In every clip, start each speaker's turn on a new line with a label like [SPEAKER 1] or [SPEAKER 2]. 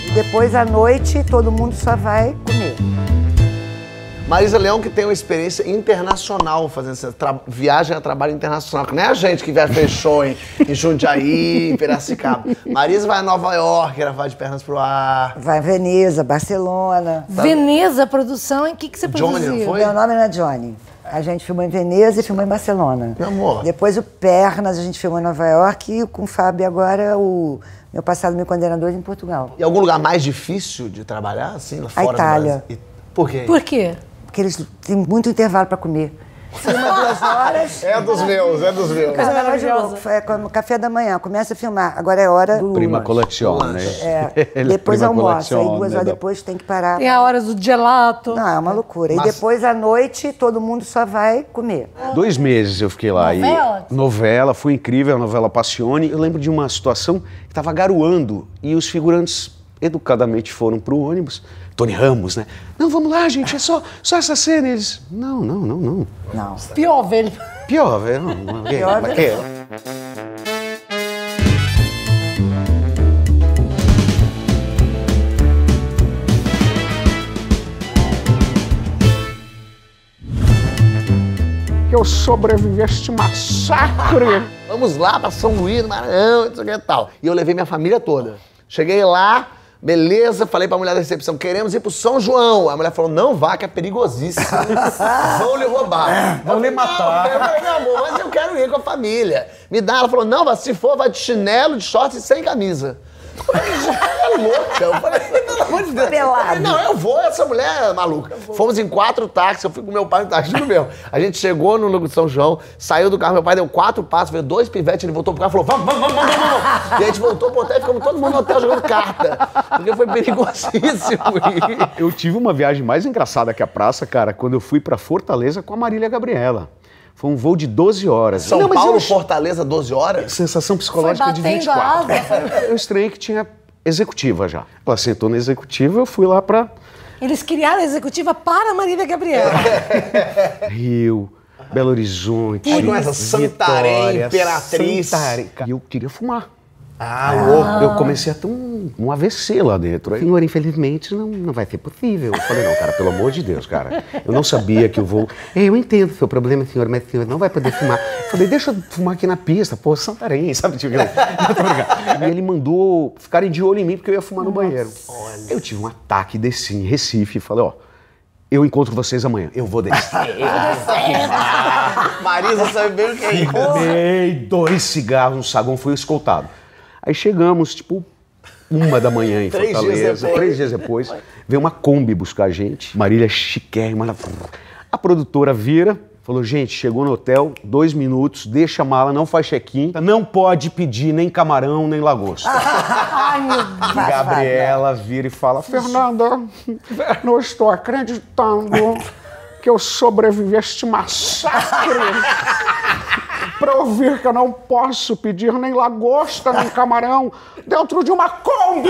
[SPEAKER 1] E depois, à noite, todo mundo só vai comer.
[SPEAKER 2] Marisa Leão, que tem uma experiência internacional fazendo essa viagem a trabalho internacional, que nem a gente que viaja fechou em Jundiaí, em Piracicaba. Marisa vai a Nova York, ela vai de pernas pro ar.
[SPEAKER 1] Vai a Veneza, Barcelona.
[SPEAKER 3] Veneza, produção, em que você
[SPEAKER 2] Johnny,
[SPEAKER 3] produziu?
[SPEAKER 2] não foi?
[SPEAKER 1] Meu nome não é Johnny. A gente filmou em Veneza e filmou em Barcelona.
[SPEAKER 2] Meu amor.
[SPEAKER 1] Depois o Pernas, a gente filmou em Nova York e com o Fábio agora o Meu Passado, Meu Condenador em Portugal.
[SPEAKER 2] E algum lugar mais difícil de trabalhar, assim, lá fora do
[SPEAKER 1] Itália.
[SPEAKER 2] Brasil? Por quê?
[SPEAKER 3] Por quê?
[SPEAKER 1] Porque eles têm muito intervalo para comer. 2 horas.
[SPEAKER 2] É dos meus, é dos meus.
[SPEAKER 3] Coisa
[SPEAKER 1] Coisa
[SPEAKER 3] maravilhosa.
[SPEAKER 1] É como café da manhã, começa a filmar. Agora é hora do
[SPEAKER 4] Prima
[SPEAKER 1] lunch.
[SPEAKER 4] colazione.
[SPEAKER 1] É, depois
[SPEAKER 4] Prima
[SPEAKER 1] almoça, aí
[SPEAKER 4] colazione,
[SPEAKER 1] 2 horas
[SPEAKER 4] né?
[SPEAKER 1] depois tem que parar.
[SPEAKER 3] Tem a hora do gelato.
[SPEAKER 1] Não, é uma loucura.
[SPEAKER 2] Mas-
[SPEAKER 1] E depois, à noite, todo mundo só vai comer.
[SPEAKER 4] 2 meses eu fiquei lá.
[SPEAKER 3] Novela?
[SPEAKER 4] Novela, foi incrível, a novela Passione. Eu lembro de uma situação que estava garoando e os figurantes educadamente foram pro ônibus. Tony Ramos, né? Não, vamos lá, gente, é só essa cena. E eles, não.
[SPEAKER 1] Não.
[SPEAKER 3] Pior, velho.
[SPEAKER 4] Pior, velho.
[SPEAKER 1] Pior,
[SPEAKER 4] Mas que? Que eu sobrevivi a este massacre.
[SPEAKER 2] Vamos lá pra São Luís, Maranhão, não sei o que e tal. E eu levei minha família toda. Cheguei lá, beleza, falei pra mulher da recepção, queremos ir pro São João. A mulher falou, não vá, que é perigosíssimo. Vão lhe roubar. Vão lhe matar. Eu falei, meu amor, mas eu quero ir com a família. Me dá, ela falou, não, se for, vai de chinelo, de shorts e sem camisa. É louca. Eu falei, pelo amor de Deus.
[SPEAKER 1] Pelado.
[SPEAKER 2] Não, eu vou, essa mulher é maluca. Fomos em 4 táxis, eu fui com meu pai no táxi do meu. A gente chegou no São João, saiu do carro, meu pai deu 4 passos, veio 2 pivetes, ele voltou pro carro e falou, vamos. E a gente voltou pro hotel e ficamos todo mundo no hotel jogando carta. Porque foi perigosíssimo.
[SPEAKER 4] Eu tive uma viagem mais engraçada que a praça, cara, quando eu fui pra Fortaleza com a Marília Gabriela. Foi um voo de 12 horas.
[SPEAKER 2] São
[SPEAKER 4] Não, mas
[SPEAKER 2] Paulo,
[SPEAKER 4] eu-
[SPEAKER 2] Fortaleza, 12 horas?
[SPEAKER 4] Sensação psicológica
[SPEAKER 3] Foi
[SPEAKER 4] de
[SPEAKER 3] batendo
[SPEAKER 4] 24.
[SPEAKER 3] a asa.
[SPEAKER 4] Eu estranhei que tinha executiva já. Ela sentou na executiva, eu fui lá pra
[SPEAKER 3] Eles criaram a executiva para a Marília Gabriela.
[SPEAKER 4] Rio, Belo Horizonte,
[SPEAKER 2] Aí começa Santarém,
[SPEAKER 4] Vitória,
[SPEAKER 2] Imperatriz.
[SPEAKER 4] Santarém. E eu queria fumar.
[SPEAKER 2] Ah, louco.
[SPEAKER 4] Eu comecei a ter um AVC lá dentro. Aí, senhor, infelizmente, não vai ser possível. Eu falei, não, cara, pelo amor de Deus, cara. Eu não sabia que o voo... Eu entendo o seu problema, senhor, mas o senhor não vai poder fumar. Eu falei, deixa eu fumar aqui na pista, pô, Santarém, sabe? Tipo, não, tô brincando. E ele mandou ficarem de olho em mim, porque eu ia fumar no banheiro. Eu tive um ataque, desci em Recife e falei, ó, eu encontro vocês amanhã. Eu vou descer.
[SPEAKER 2] Marisa sabe bem o que é isso.
[SPEAKER 4] Fumei 2 cigarros no saguão, fui escoltado. Aí chegamos, tipo, 1 da manhã em
[SPEAKER 2] 3 dias
[SPEAKER 4] Fortaleza.
[SPEAKER 2] depois.
[SPEAKER 4] 3 dias depois, veio uma Kombi buscar a gente. Marília chiquérrima. A produtora vira, falou, gente, chegou no hotel, 2 minutos, deixa a mala, não faz check-in. Não pode pedir nem camarão, nem lagosta.
[SPEAKER 3] Ai, meu Deus.
[SPEAKER 4] Gabriela vira e fala, Fernanda, não estou acreditando que eu sobrevivi a este massacre. Pra ouvir que eu não posso pedir nem lagosta, nem camarão dentro de uma Kombi!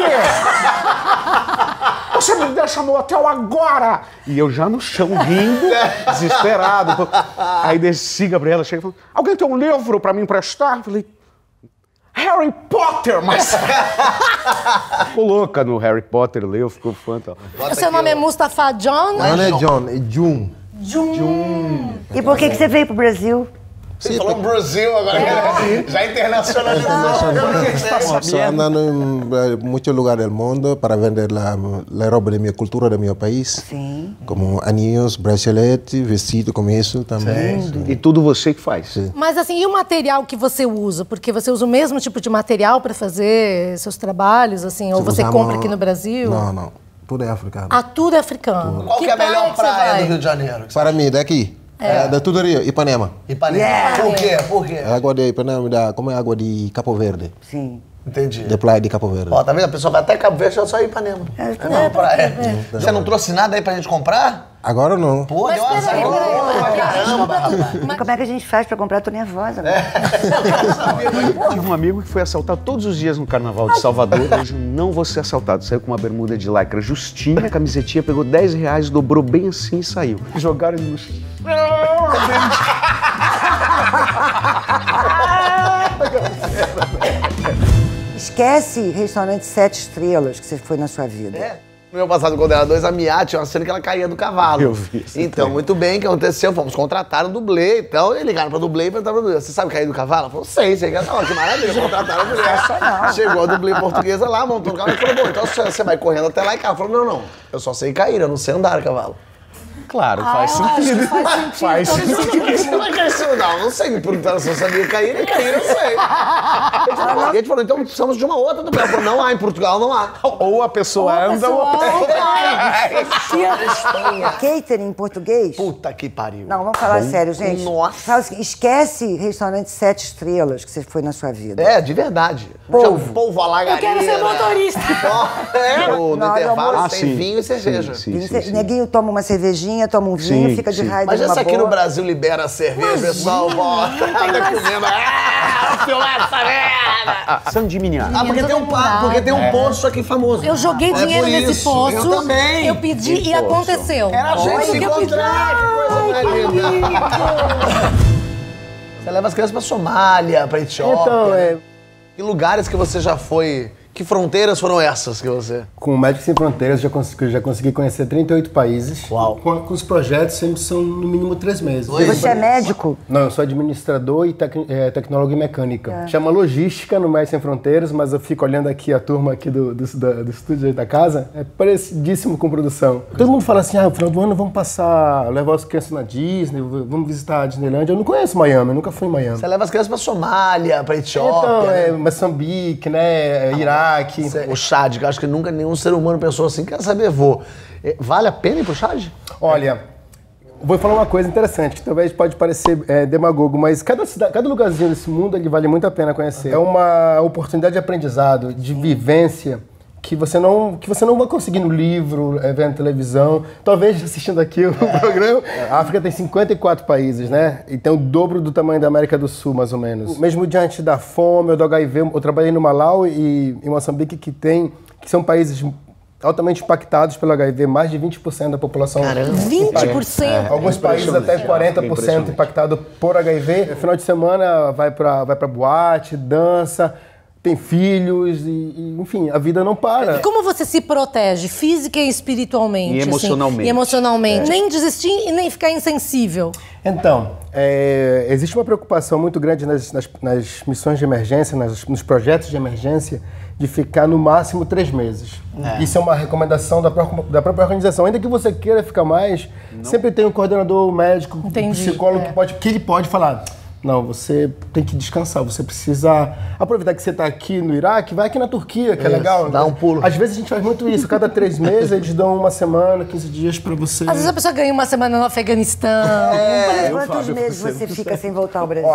[SPEAKER 4] Você me deixa no hotel agora! E eu já no chão rindo, desesperado. Aí desci, Gabriela chega e falou, alguém tem um livro pra me emprestar? Eu falei, Harry Potter, mas... Ficou louca no Harry Potter, leu, ficou fã. Tal.
[SPEAKER 3] O seu nome é Mustafa John?
[SPEAKER 5] Não é John, é Jun.
[SPEAKER 1] E por que você veio pro Brasil?
[SPEAKER 2] Você falou Brasil agora, já internacionalizou.
[SPEAKER 5] Estoy andando en muchos lugares del mundo para vender la ropa de mi cultura, de mi país.
[SPEAKER 1] Sim.
[SPEAKER 5] Como anillos, bracelete, vestido como isso também.
[SPEAKER 4] E tudo você que faz.
[SPEAKER 3] Mas assim, e o material que você usa? Porque você usa o mesmo tipo de material para fazer seus trabalhos, assim? Ou você compra aqui no Brasil?
[SPEAKER 5] Não. Tudo é africano.
[SPEAKER 3] Ah, tudo é africano.
[SPEAKER 2] Qual que é a melhor
[SPEAKER 3] que você
[SPEAKER 2] praia
[SPEAKER 3] vai?
[SPEAKER 2] do Rio de Janeiro?
[SPEAKER 5] Para mim, daqui. De tudo Rio, Ipanema.
[SPEAKER 2] Ipanema. Por quê? Por quê?
[SPEAKER 5] A água de Ipanema, como é a água de Capo Verde.
[SPEAKER 1] Sim.
[SPEAKER 2] Entendi.
[SPEAKER 5] De praia de Capo Verde.
[SPEAKER 2] Ó, tá vendo? A pessoa vai até Cabo Verde, só ir Ipanema. É praia. Você não trouxe nada aí pra gente comprar?
[SPEAKER 5] Agora não.
[SPEAKER 2] Pô,
[SPEAKER 3] Mas
[SPEAKER 2] deu uma
[SPEAKER 3] peraí,
[SPEAKER 2] caramba, rapaz.
[SPEAKER 1] Como é que a gente faz pra comprar? Tô nervosa.
[SPEAKER 4] Tive um amigo que foi assaltado todos os dias no Carnaval de Salvador. Hoje eu não vou ser assaltado. Saiu com uma bermuda de lycra justinha, camisetinha, pegou 10 reais, dobrou bem assim e saiu. Jogaram ele no chão.
[SPEAKER 1] Esquece restaurante 7 estrelas que você foi na sua vida.
[SPEAKER 2] No meu passado, quando era 2, a Mia tinha uma cena que ela caía do cavalo.
[SPEAKER 4] Eu vi isso
[SPEAKER 2] então,
[SPEAKER 4] também.
[SPEAKER 2] muito bem, o que aconteceu? Fomos contratar o dublê, então, e ligaram pra dublê e perguntaram pra dublê, você sabe cair do cavalo? Ela falou, sei que ela falou, que maravilha, contrataram a mulher. Chegou a dublê portuguesa lá, montou no cavalo e falou, bom, então você vai correndo até lá e cá. Ela falou, não, eu só sei cair, eu não sei andar a cavalo.
[SPEAKER 4] Claro, faz
[SPEAKER 3] eu acho
[SPEAKER 4] sentido.
[SPEAKER 3] que faz sentido.
[SPEAKER 2] Por que você vai cair assim? Não sei, me perguntaram se eu sabia cair, nem cair, eu sei. E a gente falou, então precisamos de uma outra dublê. Ela falou, não há, em Portugal não há.
[SPEAKER 4] Ou a pessoa anda ou a
[SPEAKER 1] Catering em português?
[SPEAKER 2] Puta que pariu.
[SPEAKER 1] Não, vamos falar sério, gente.
[SPEAKER 2] Nossa.
[SPEAKER 1] Fala assim, esquece restaurante 7 estrelas que você foi na sua vida.
[SPEAKER 2] De verdade.
[SPEAKER 1] Polvo.
[SPEAKER 2] Polvo à
[SPEAKER 3] Eu
[SPEAKER 2] lagareira.
[SPEAKER 3] quero ser motorista.
[SPEAKER 2] No
[SPEAKER 1] Na hora do
[SPEAKER 2] intervalo
[SPEAKER 1] almoço.
[SPEAKER 2] tem vinho e cerveja.
[SPEAKER 1] Neguinho toma uma cervejinha, toma um vinho,
[SPEAKER 4] Sim,
[SPEAKER 1] fica de
[SPEAKER 4] sim.
[SPEAKER 1] raio
[SPEAKER 2] Mas
[SPEAKER 1] numa
[SPEAKER 2] essa aqui
[SPEAKER 1] boa.
[SPEAKER 2] no Brasil libera a cerveja, pessoal, bota, tá comendo. Filé essa merda!
[SPEAKER 4] Sandiminiano.
[SPEAKER 2] Porque tem um poço aqui famoso.
[SPEAKER 3] Eu joguei dinheiro
[SPEAKER 2] por
[SPEAKER 3] nesse
[SPEAKER 2] isso.
[SPEAKER 3] poço.
[SPEAKER 2] Eu também.
[SPEAKER 3] Eu pedi e aconteceu.
[SPEAKER 2] Era a gente
[SPEAKER 3] Olha
[SPEAKER 2] se
[SPEAKER 3] o que eu pedi.
[SPEAKER 2] encontrar, que coisa mais linda. Você leva as crianças pra Somália, pra Etiópia.
[SPEAKER 6] Então,
[SPEAKER 2] Que lugares que você já foi? Que fronteiras foram essas que você...
[SPEAKER 6] com o Médicos Sem Fronteiras, já consegui conhecer 38 países.
[SPEAKER 2] Uau.
[SPEAKER 6] Com os projetos sempre são no mínimo 3 meses.
[SPEAKER 1] Você é médico?
[SPEAKER 6] Não, eu sou administrador e tecnólogo em mecânica. Chama logística no Médicos Sem Fronteiras, mas eu fico olhando aqui a turma aqui do estúdio aí da casa, é parecidíssimo com produção. Todo mundo fala assim, no final do ano vamos levar as crianças na Disney, vamos visitar a Disneylandia. Eu não conheço Miami, eu nunca fui em Miami.
[SPEAKER 2] Você leva as crianças pra Somália, pra Etiópia.
[SPEAKER 6] Então, Moçambique, né, Iraque.
[SPEAKER 2] O Chad, que eu acho que nunca nenhum ser humano pensou assim, quer saber, vou. Vale a pena ir pro Chad?
[SPEAKER 6] Olha, vou falar uma coisa interessante, que talvez pode parecer demagogo, mas cada lugarzinho desse mundo ele vale muito a pena conhecer. É uma oportunidade de aprendizado, de vivência, que você não vai conseguir no livro, vendo televisão. Talvez assistindo aqui o programa. A África tem 54 países, né? E tem o dobro do tamanho da América do Sul, mais ou menos. Mesmo diante da fome ou do HIV, eu trabalhei no Malau e em Moçambique, que são países altamente impactados pelo HIV, mais de 20% da população.
[SPEAKER 2] Caramba.
[SPEAKER 3] 20%?
[SPEAKER 6] Alguns países até 40% impactado por HIV. Final de semana vai pra boate, dança, tem filhos enfim, a vida não para.
[SPEAKER 3] Como você se protege física e espiritualmente?
[SPEAKER 4] E emocionalmente.
[SPEAKER 3] Assim, e emocionalmente. Nem desistir e nem ficar insensível.
[SPEAKER 6] Então, existe uma preocupação muito grande nas missões de emergência, nos projetos de emergência, de ficar no máximo 3 meses. Isso é uma recomendação da própria organização. Ainda que você queira ficar mais, sempre tem um coordenador médico, um psicólogo que ele pode falar: não, você tem que descansar, você precisa aproveitar que você está aqui no Iraque, vai aqui na Turquia, que é legal.
[SPEAKER 2] Dá um pulo.
[SPEAKER 6] Às vezes a gente faz muito isso, cada 3 meses eles dão uma semana, 15 dias para você.
[SPEAKER 3] Às vezes a pessoa ganha uma semana no Afeganistão.
[SPEAKER 1] Quantos meses você fica sem voltar ao Brasil?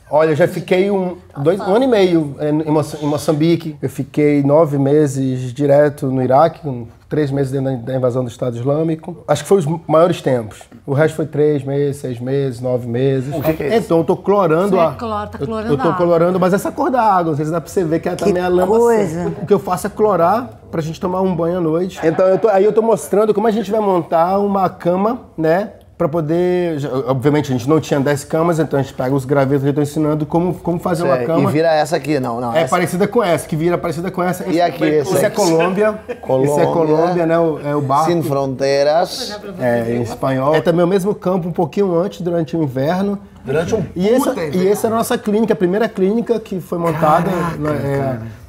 [SPEAKER 6] Olha, eu já fiquei um ano e meio em Moçambique. Eu fiquei 9 meses direto no Iraque, 3 meses dentro da invasão do Estado Islâmico. Acho que foi os maiores tempos. O resto foi 3 meses, 6 meses, 9 meses.
[SPEAKER 2] O que é isso?
[SPEAKER 6] Então eu tô clorando
[SPEAKER 3] Tá clorando
[SPEAKER 6] eu tô
[SPEAKER 3] a água.
[SPEAKER 6] clorando, mas essa cor da água, às vezes dá pra você ver que ela tá meio lama.
[SPEAKER 1] coisa.
[SPEAKER 6] O que eu faço é clorar pra gente tomar um banho à noite. Então eu tô mostrando como a gente vai montar uma cama, né? Pra poder... Obviamente, a gente não tinha 10 camas, então a gente pega os gravetos que eu tô ensinando como fazer uma cama.
[SPEAKER 2] E vira essa aqui, não.
[SPEAKER 6] É
[SPEAKER 2] essa...
[SPEAKER 6] parecida com essa, que vira parecida com essa.
[SPEAKER 2] E aqui,
[SPEAKER 6] Isso é Colômbia. Isso é Colômbia, né? É o barco.
[SPEAKER 2] Sem fronteiras.
[SPEAKER 6] Em espanhol. É também o mesmo campo, um pouquinho antes, durante o inverno.
[SPEAKER 2] Durante um
[SPEAKER 6] E essa era a nossa clínica, a primeira clínica que foi montada.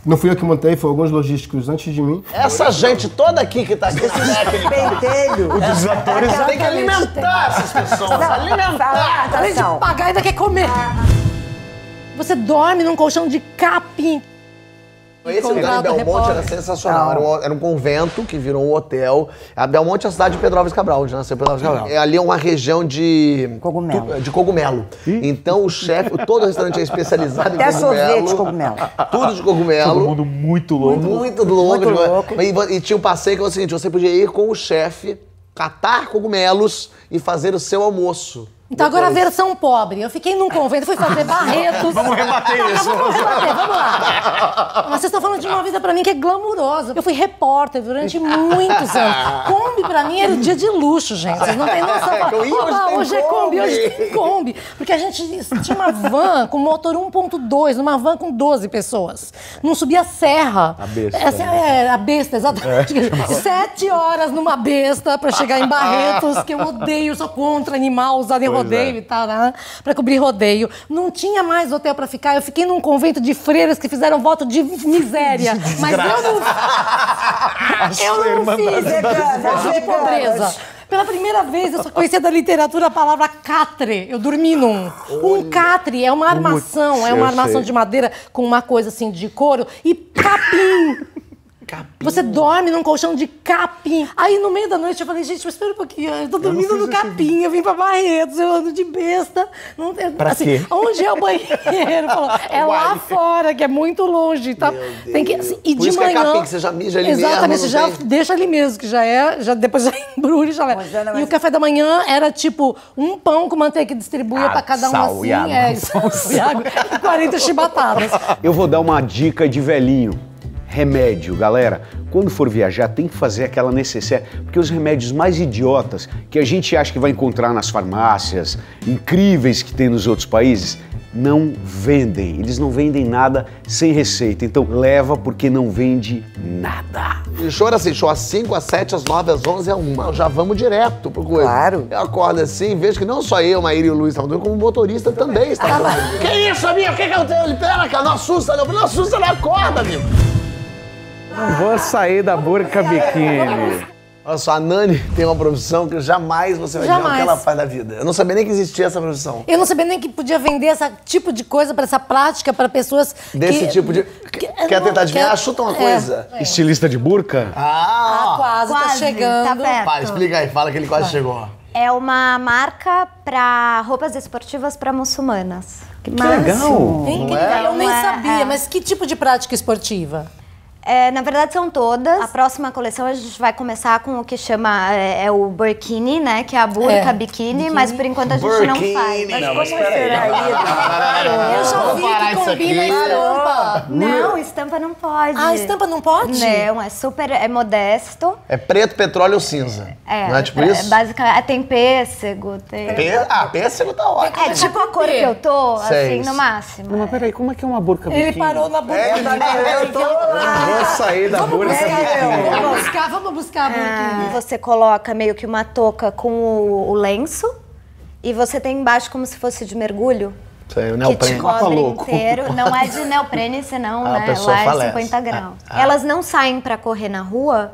[SPEAKER 6] Não fui eu que montei, foi alguns logísticos antes de mim.
[SPEAKER 2] Essa gente toda aqui que tá aqui na técnica.
[SPEAKER 1] Pentelho.
[SPEAKER 2] Os atores têm que alimentar essas pessoas. Alimentar.
[SPEAKER 3] Além de pagar, ainda quer comer. Você dorme num colchão de capim.
[SPEAKER 2] Esse lugar de Belmonte era sensacional. Era um convento que virou um hotel. A Belmonte é a cidade de Pedro Álvares Cabral, onde nasceu Pedro Álvares Cabral. Ali é uma região de cogumelo. Então o chefe, todo restaurante é especializado em
[SPEAKER 1] Até
[SPEAKER 2] cogumelo.
[SPEAKER 1] sorvete de cogumelo.
[SPEAKER 2] Tudo de cogumelo.
[SPEAKER 4] Todo mundo muito louco.
[SPEAKER 2] Muito louco.
[SPEAKER 1] Muito louco.
[SPEAKER 2] E tinha um passeio que era o seguinte, você podia ir com o chefe, catar cogumelos e fazer o seu almoço.
[SPEAKER 3] Então agora a versão pobre. Eu fiquei num convento, fui fazer Barretos.
[SPEAKER 2] Vamos rebater isso.
[SPEAKER 3] Vamos lá. Mas vocês estão falando de uma vida pra mim que é glamurosa. Eu fui repórter durante muitos anos. Kombi pra mim era o dia de luxo, gente. Vocês não têm noção. Hoje é Kombi, hoje tem Kombi. Porque a gente tinha uma van com motor 1.2, numa van com 12 pessoas. Não subia a serra.
[SPEAKER 4] A besta.
[SPEAKER 3] A besta, exatamente. 7 horas numa besta pra chegar em Barretos, que eu odeio, sou contra animal usado em rodeio e tal, né? Pra cobrir rodeio. Não tinha mais hotel pra ficar. Eu fiquei num convento de freiras que fizeram voto de miséria. Mas eu não fiz voto de pobreza. Pela primeira vez, eu só conhecia da literatura a palavra catre. Eu dormi num. Um catre é uma armação, de madeira com uma coisa assim de couro e capim. Você dorme num colchão de capim. Aí no meio da noite eu falei, gente, mas espera um pouquinho, eu tô dormindo no capim, eu vim pra Barretos, eu ando de besta. Não tem,
[SPEAKER 4] pra quê?
[SPEAKER 3] Onde é o banheiro? Falou, é lá fora, que é muito longe. Tá? Tem que, assim, e
[SPEAKER 2] Por
[SPEAKER 3] de
[SPEAKER 2] isso
[SPEAKER 3] manhã.
[SPEAKER 2] Que é capim, que você já mija ali
[SPEAKER 3] exatamente,
[SPEAKER 2] mesmo.
[SPEAKER 3] Você já deixa ali mesmo, que depois já embrulha e já leva. E o café da manhã era tipo um pão com manteiga que distribuía pra cada um
[SPEAKER 4] sal
[SPEAKER 3] assim.
[SPEAKER 4] E água.
[SPEAKER 3] Sal e água e 40 chibatadas.
[SPEAKER 4] Eu vou dar uma dica de velhinho. Remédio, galera, quando for viajar tem que fazer aquela necessaire, porque os remédios mais idiotas que a gente acha que vai encontrar nas farmácias, incríveis que tem nos outros países, não vendem. Eles não vendem nada sem receita, então leva porque não vende nada.
[SPEAKER 2] E show era assim, show às 5, às 7, às 9, às 11, às 1. Já vamos direto pro coisa.
[SPEAKER 1] Claro.
[SPEAKER 2] Eu acordo assim, vejo que não só eu, Maíra e o Luiz estavam dormindo, como o motorista também estava dormindo. Que isso, amigo? O que eu tenho? Pera, cara, não assusta, não assusta, não acorda, amigo.
[SPEAKER 7] Não vou sair da burca biquíni.
[SPEAKER 2] Olha só, a Nani tem uma profissão que jamais você vai ver o que ela faz da vida. Eu não sabia nem que existia essa profissão.
[SPEAKER 3] Eu não sabia nem que podia vender esse tipo de coisa, para essa prática, para pessoas
[SPEAKER 2] Desse tipo de... Quer tentar adivinhar? Chuta uma coisa.
[SPEAKER 4] Estilista de burca?
[SPEAKER 3] Quase, tá chegando.
[SPEAKER 8] Tá perto.
[SPEAKER 2] Fala, explica aí, fala que ele quase chegou.
[SPEAKER 8] É uma marca para roupas esportivas para muçulmanas.
[SPEAKER 4] Que legal!
[SPEAKER 3] Incrível, eu nem sabia, mas que tipo de prática esportiva?
[SPEAKER 8] Na verdade, são todas. A próxima coleção a gente vai começar com o que chama o burkini, né? Que é a burca biquíni, mas por enquanto a gente não faz.
[SPEAKER 2] Mas como será isso?
[SPEAKER 3] Eu já vi que combina estampa.
[SPEAKER 8] Não, estampa não pode.
[SPEAKER 3] Ah, estampa não pode?
[SPEAKER 8] Não, é super, modesto.
[SPEAKER 2] É preto, petróleo ou cinza. Não é tipo isso?
[SPEAKER 8] Basicamente, tem pêssego, tem...
[SPEAKER 2] Pêssego tá ótimo.
[SPEAKER 8] É tipo a cor que eu tô, assim, no máximo.
[SPEAKER 4] Mas peraí, como é que é uma burca biquíni?
[SPEAKER 3] Ele parou na burca.
[SPEAKER 2] Eu tô lá.
[SPEAKER 7] Vou sair da burca biquíni.
[SPEAKER 3] Vamos buscar a burquinha.
[SPEAKER 8] Você coloca meio que uma touca com o lenço e você tem embaixo como se fosse de mergulho.
[SPEAKER 2] Isso aí, o
[SPEAKER 8] Que
[SPEAKER 2] neoprene.
[SPEAKER 8] te cobre inteiro. Não é de neoprene, senão,
[SPEAKER 2] A
[SPEAKER 8] né?
[SPEAKER 2] pessoa
[SPEAKER 8] Lá
[SPEAKER 2] falece.
[SPEAKER 8] é 50 graus. Elas não saem pra correr na rua.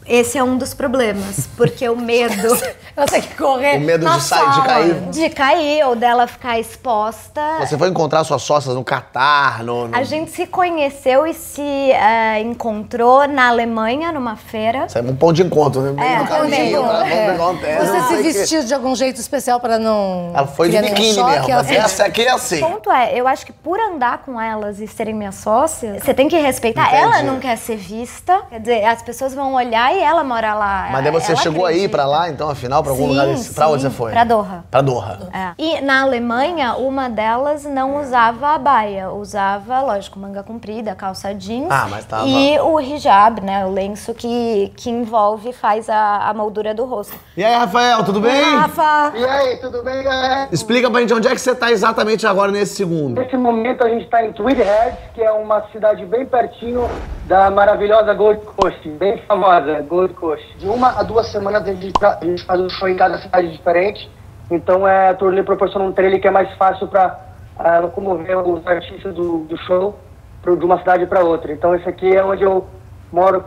[SPEAKER 8] Esse é um dos problemas, porque o medo...
[SPEAKER 3] Ela tem que correr
[SPEAKER 2] O medo
[SPEAKER 3] na
[SPEAKER 2] de
[SPEAKER 3] sala.
[SPEAKER 2] cair.
[SPEAKER 8] de cair ou dela ficar exposta.
[SPEAKER 2] Você foi encontrar suas sócias no Catar, no...
[SPEAKER 8] A gente se conheceu e se encontrou na Alemanha, numa feira.
[SPEAKER 2] Isso é um ponto de encontro, né? Bem no caminho,
[SPEAKER 8] ponto de
[SPEAKER 2] pra ver o que acontece.
[SPEAKER 3] Você
[SPEAKER 2] Não
[SPEAKER 3] se
[SPEAKER 2] sei o quê.
[SPEAKER 3] vestiu de algum jeito especial pra não...
[SPEAKER 2] Ela foi de
[SPEAKER 3] criar nenhum
[SPEAKER 2] biquíni
[SPEAKER 3] choque?
[SPEAKER 2] mesmo,
[SPEAKER 3] Ela
[SPEAKER 2] mas
[SPEAKER 3] foi-
[SPEAKER 2] essa aqui é assim.
[SPEAKER 8] O ponto é, eu acho que por andar com elas e serem minhas sócias, você tem que respeitar.
[SPEAKER 2] Entendi.
[SPEAKER 8] Ela não quer ser vista, quer dizer, as pessoas vão olhar e ela mora lá.
[SPEAKER 2] Mas daí você
[SPEAKER 8] Ela
[SPEAKER 2] chegou aí
[SPEAKER 8] acredita.
[SPEAKER 2] pra lá, então, afinal, pra algum lugar desse? Pra onde você foi?
[SPEAKER 8] Pra Doha.
[SPEAKER 2] Pra Doha.
[SPEAKER 8] É. E na Alemanha, uma delas não usava a baia, usava, lógico, manga comprida, calça jeans.
[SPEAKER 2] Ah, mas tava-
[SPEAKER 8] E o hijab, né, o lenço que envolve e faz a moldura do rosto.
[SPEAKER 2] E aí, Rafael, tudo bem?
[SPEAKER 3] Rafa,
[SPEAKER 9] E aí, tudo bem, galera?
[SPEAKER 2] Explica pra gente onde é que você tá exatamente agora nesse segundo.
[SPEAKER 9] Nesse momento a gente está em Tweed Heads, que é uma cidade bem pertinho da maravilhosa Gold Coast, bem famosa Gold Coast. De 1 a 2 semanas a gente faz um show em cada cidade diferente, então a turnê proporciona um trailer que é mais fácil para locomover os artistas do show de uma cidade para outra. Então esse aqui é onde eu moro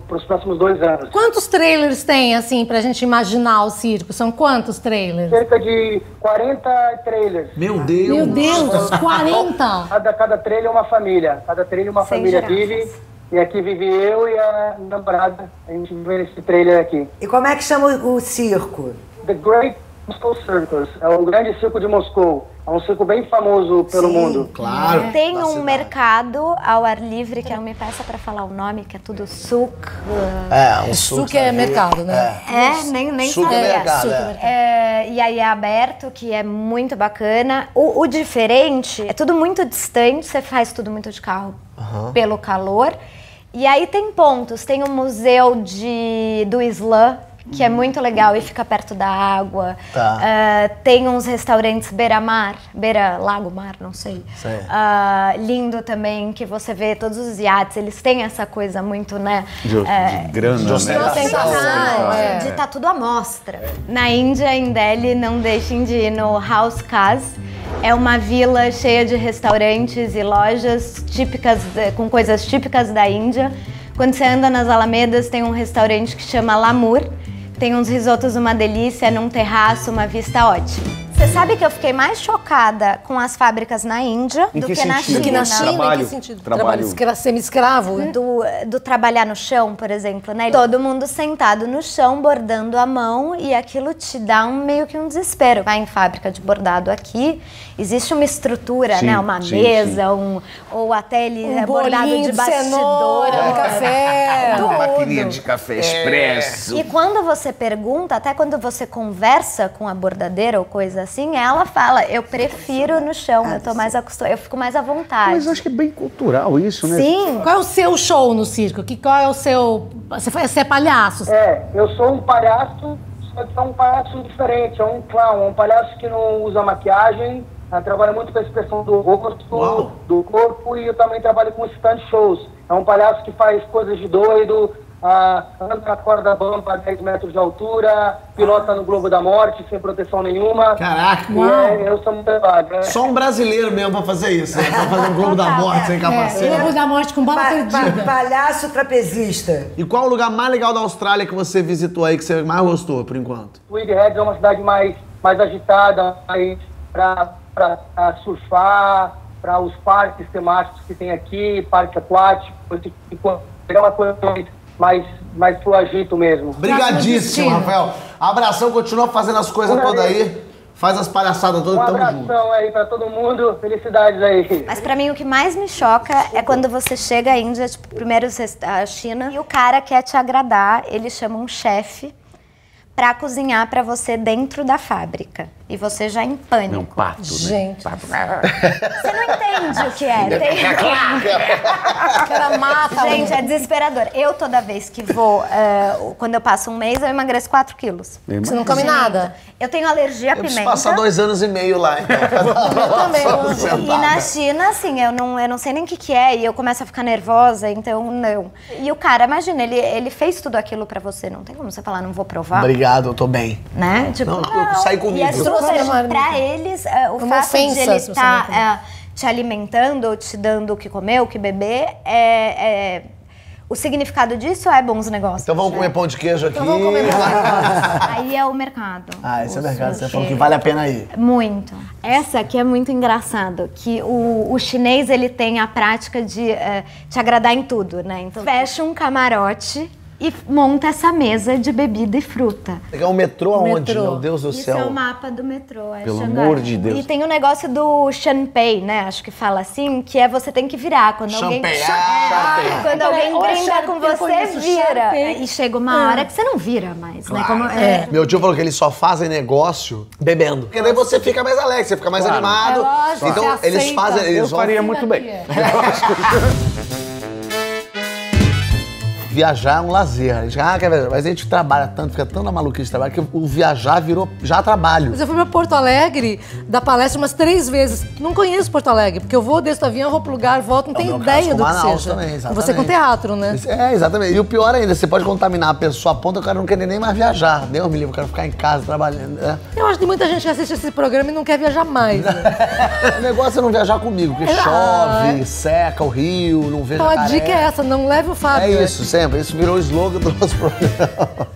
[SPEAKER 9] pros próximos 2 anos.
[SPEAKER 3] quantos trailers tem, assim, pra gente imaginar o circo? São quantos trailers?
[SPEAKER 9] Cerca de 40 trailers.
[SPEAKER 2] Meu Deus!
[SPEAKER 3] Meu Deus, 40?
[SPEAKER 9] Cada trailer é uma família. Cada trailer uma
[SPEAKER 8] Sem
[SPEAKER 9] família
[SPEAKER 8] girafas.
[SPEAKER 9] vive. E aqui vive eu e a namorada. A gente vive nesse trailer aqui.
[SPEAKER 1] E como é que chama o circo?
[SPEAKER 9] The Great Moscow Circus. É o grande circo de Moscou. É um circo bem famoso pelo mundo.
[SPEAKER 2] Claro.
[SPEAKER 8] Tem um mercado ao ar livre, que não me peça pra falar o nome, que é tudo souk.
[SPEAKER 2] Um
[SPEAKER 3] Suco é mercado, né?
[SPEAKER 8] Nem
[SPEAKER 2] Souk
[SPEAKER 8] sabia.
[SPEAKER 2] é mercado,
[SPEAKER 8] E aí é aberto, que é muito bacana. O diferente, é tudo muito distante, você faz tudo muito de carro pelo calor. E aí tem pontos, tem o museu do Islã, que é muito legal e fica perto da água. Tem uns restaurantes beira-mar, beira-lago-mar, não sei. Lindo também, que você vê todos os iates, eles têm essa coisa muito, né?
[SPEAKER 10] De grana, né?
[SPEAKER 8] De estar tudo à mostra. Na Índia, em Delhi, não deixem de ir no House Khas. É uma vila cheia de restaurantes e lojas típicas, com coisas típicas da Índia. Quando você anda nas Alamedas, tem um restaurante que chama Lamour. Tem uns risotos uma delícia, num terraço, uma vista ótima. Você sabe que eu fiquei mais chocada com as fábricas na Índia do que na China.
[SPEAKER 3] Do que na China, em que sentido? Trabalho semi-escravo?
[SPEAKER 8] Do trabalhar no chão, por exemplo, né? Todo mundo sentado no chão, bordando à mão, e aquilo te dá meio que um desespero. Vai em fábrica de bordado aqui, existe uma estrutura, né? Uma mesa, ou até ele bordado de bastidora,
[SPEAKER 3] um café,
[SPEAKER 10] uma maquininha de café expresso.
[SPEAKER 8] E quando você pergunta, até quando você conversa com a bordadeira ou coisa assim, ela fala, eu prefiro no chão, eu tô mais acostumada, eu fico mais à vontade.
[SPEAKER 10] Mas eu acho que é bem cultural isso, né?
[SPEAKER 8] Sim.
[SPEAKER 3] Qual é o seu show no circo? Qual é o seu... Você é palhaço?
[SPEAKER 9] Eu sou um palhaço, só que é um palhaço diferente, é um clown, um palhaço que não usa maquiagem, trabalha muito com a expressão do rosto, do corpo, e eu também trabalho com stand shows. É um palhaço que faz coisas de doido, anda na corda bamba a 10 metros de altura, pilota no Globo da Morte sem proteção nenhuma.
[SPEAKER 2] Caraca!
[SPEAKER 9] Eu sou muito levado.
[SPEAKER 2] Só um brasileiro mesmo pra fazer isso, né? Pra fazer o Globo da Morte sem capacete.
[SPEAKER 3] Globo da Morte com bala perdida.
[SPEAKER 1] Palhaço trapezista.
[SPEAKER 2] E qual o lugar mais legal da Austrália que você visitou aí, que você mais gostou, por enquanto?
[SPEAKER 9] Tweed Heads é uma cidade mais agitada, mais pra surfar, para os parques temáticos que tem aqui, parque aquático, é uma coisa mais pro agito mesmo.
[SPEAKER 2] Obrigadíssimo, Rafael. Abração, continua fazendo as coisas todas aí. Faz as palhaçadas todas, tamo junto.
[SPEAKER 9] Um abração aí pra todo mundo, felicidades aí.
[SPEAKER 8] Mas pra mim o que mais me choca é quando você chega à Índia, tipo, primeiro a China, e o cara quer te agradar, ele chama um chefe pra cozinhar pra você dentro da fábrica. E você já em pânico.
[SPEAKER 10] É um pato,
[SPEAKER 3] gente.
[SPEAKER 10] Né?
[SPEAKER 8] Você não entende o que é.
[SPEAKER 3] O cara mata.
[SPEAKER 8] Gente, é desesperador. Eu, toda vez que vou, quando eu passo um mês, eu emagreço 4 quilos.
[SPEAKER 3] Você não come nada?
[SPEAKER 8] Eu tenho alergia à pimenta.
[SPEAKER 2] Eu preciso passar 2 anos e meio lá, então.
[SPEAKER 3] Eu também.
[SPEAKER 8] E na China, assim, eu não sei nem o que é, e eu começo a ficar nervosa, então não. E o cara, imagina, ele fez tudo aquilo pra você, não tem como você falar, não vou provar.
[SPEAKER 2] Obrigado, eu tô bem.
[SPEAKER 8] Né? Tipo,
[SPEAKER 2] não, sai comigo.
[SPEAKER 8] E é super, pra eles, o fato de ele estar te alimentando ou te dando o que comer, o que beber, o significado disso é bons negócios.
[SPEAKER 2] Então vamos comer pão de queijo aqui.
[SPEAKER 3] Então vamos comer pão de queijo.
[SPEAKER 8] Aí é o mercado.
[SPEAKER 2] Esse é o mercado. Você falou que vale a pena ir.
[SPEAKER 8] Muito. Essa aqui é muito engraçado, que o chinês, ele tem a prática de te agradar em tudo, né? Então, fecha um camarote e monta essa mesa de bebida e fruta.
[SPEAKER 2] É um metrô aonde? Meu Deus do céu.
[SPEAKER 8] Isso é o mapa do metrô.
[SPEAKER 10] Pelo amor de Deus.
[SPEAKER 8] E tem o negócio do Shanpei, né? Acho que fala assim, que você tem que virar. Quando alguém quando alguém brinda com você, vira. E chega uma hora que você não vira mais,
[SPEAKER 2] claro.
[SPEAKER 8] né?
[SPEAKER 2] Meu tio falou que eles só fazem negócio bebendo. Porque daí você fica mais alegre, você fica mais animado.
[SPEAKER 3] Lógico,
[SPEAKER 2] então eles fazem...
[SPEAKER 10] Eu faria muito bem.
[SPEAKER 2] Viajar é um lazer. A gente, quer ver, mas a gente trabalha tanto, fica tão na maluquice de trabalho, que o viajar virou já trabalho.
[SPEAKER 3] Mas eu fui pra Porto Alegre, dar palestra umas 3 vezes. Não conheço Porto Alegre, porque eu vou, desço do avião, vou pro lugar, volto, não tenho ideia do que seja.
[SPEAKER 2] Também,
[SPEAKER 3] você com teatro, né?
[SPEAKER 2] Exatamente. E o pior ainda, você pode contaminar a pessoa a ponto que o cara não quer nem mais viajar. Deus me livre, eu quero ficar em casa trabalhando.
[SPEAKER 3] Eu acho que tem muita gente que assiste esse programa e não quer viajar mais. Né?
[SPEAKER 2] O negócio é não viajar comigo, porque chove, seca o rio, não vejo
[SPEAKER 3] Então a dica é essa, não leve o Fábio.
[SPEAKER 2] É isso, sempre. Isso virou o slogan do nosso programa.